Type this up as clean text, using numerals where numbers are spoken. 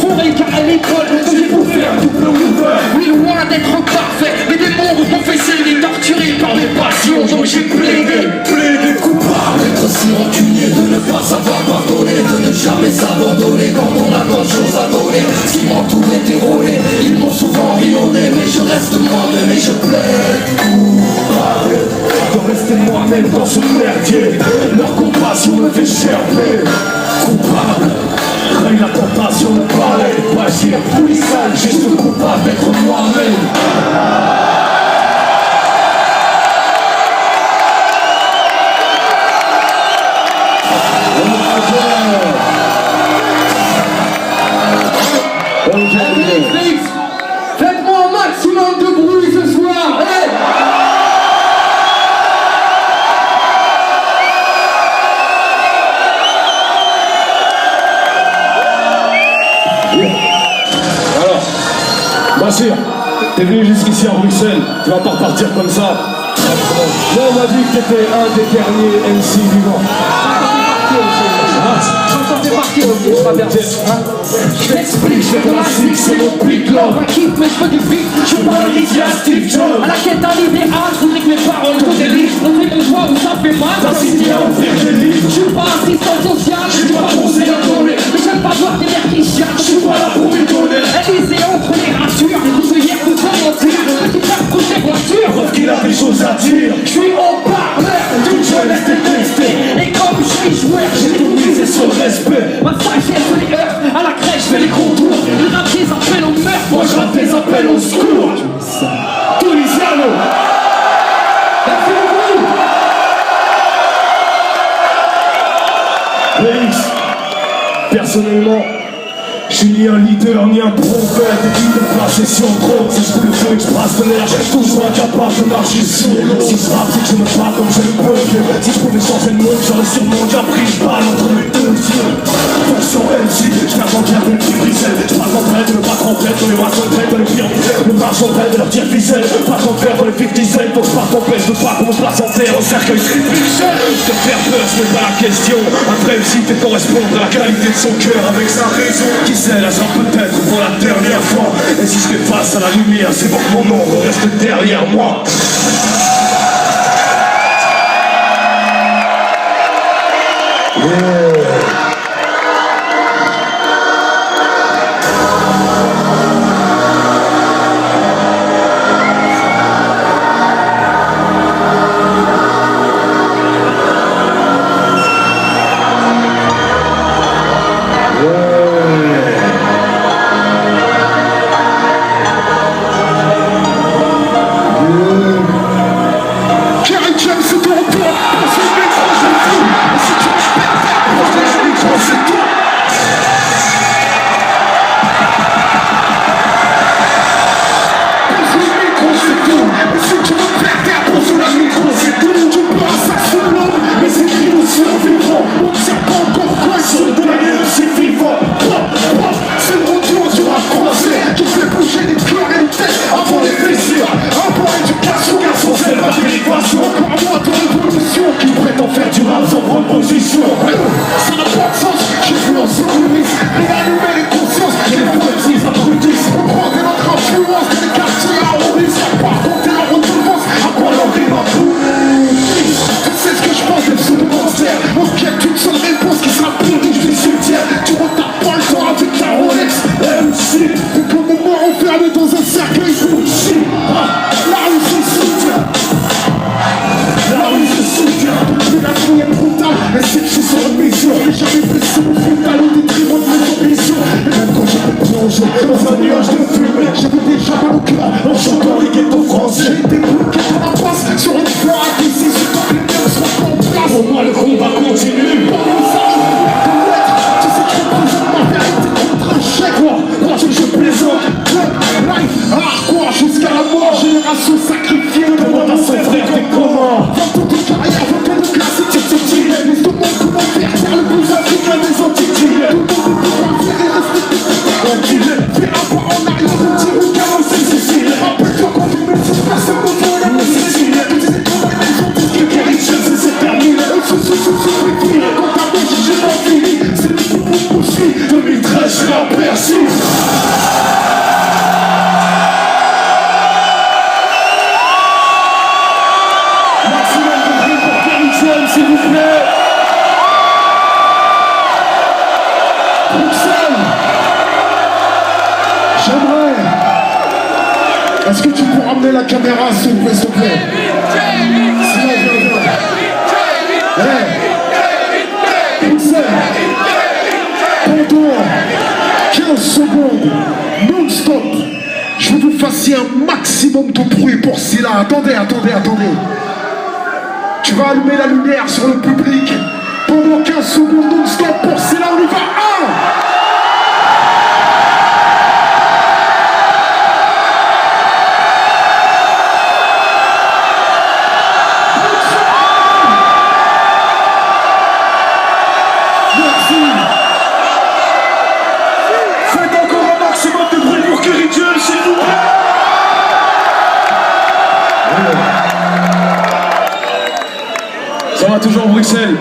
fourré car à l'école, comme j'ai pour faire double ouvert. Oui, loin d'être parfait, mais des mondes m'ont fait saigner, torturé par des passions, donc j'ai plaidé coupable. Être si rancunier de ne pas savoir pardonner, de ne jamais s'abandonner quand on a tant de choses à donner. Ce qui m'entourait était rôlé, ils m'ont souvent rayonné, mais je reste moi-même et je plaide coupable de rester moi-même dans ce merdier. Leur compassion me fait gerber. Coupable, règne la tentation de parler, d'agir, tout sale, juste coupable d'être moi-même. Faites-moi un maximum de bruit ce soir, hey. Alors, Bachir, t'es venu jusqu'ici à Bruxelles, tu vas pas repartir comme ça. Là on m'a dit que t'étais un des derniers MC vivants. Je t'explique, je fais de la musique, c'est mon pic là. Pas kiff, mais je veux du beat, je suis pas Lydia Steve Jobs. À la quête d'un idéal, je voudrais que mes paroles te délivrent. Montrer mon joie où ça fait mal, t'assister à ouvrir des livres. Je suis pas assistant social, je suis pas conseiller à donner. Mais j'aime pas voir des mères qui chialent, je suis pas là pour lui donner. Élysée entre les ratures, les ouvrières de ton mentir. Petit frère couche des voitures, Preuve qu'il a des choses à dire. je suis au parleur, Toute jeunesse détestée. et comme je suis joueur, J'ai tout misé sur le respect. ma sagesse les heures, à la crèche je fais les contours. Le rap des appels au meurtre, Moi je rappe des appels au secours. Tunisiano. merci beaucoup. Félix, personnellement, je suis ni un leader ni un prophète et qui te place si on trône. Si je peux le feu et que je brasse de l'air, j'ai toujours incapable de marcher solo. Si je rappe, c'est que je me bats comme je le peux. Si je pouvais changer le monde, j'aurais sûrement déjà pris une balle entre mes deux yeux. Fonction MC, je n'invente rien de petit brisel. Je parle en vrai de me battre en tête, de les watts en tête, de les pires misères. Me marche en tête de leur dire ficelle. Pas en faire de les 50 cents, donc je pars en paix, je veux pas qu'on me place en terre au cercueil scriptuel. Te faire peur, ce n'est pas la question. Un vrai MC fait correspondre à la qualité de son cœur avec sa raison. Qui sait, là j'en peut-être pour la dernière fois. Et si je fais face à la lumière, c'est pour que mon ombre reste derrière moi. Bruxelles. J'aimerais. Est-ce que tu peux ramener la caméra s'il te plaît? Sinon, viens. Hey. Bruxelles. Pendant 15 secondes, non-stop, je veux que vous fassiez un maximum de bruit pour Scylla. Attendez. Tu vas allumer la lumière sur le public. Pendant 15 secondes non-stop pour Scylla, on y va. 1. Ça va toujours Bruxelles.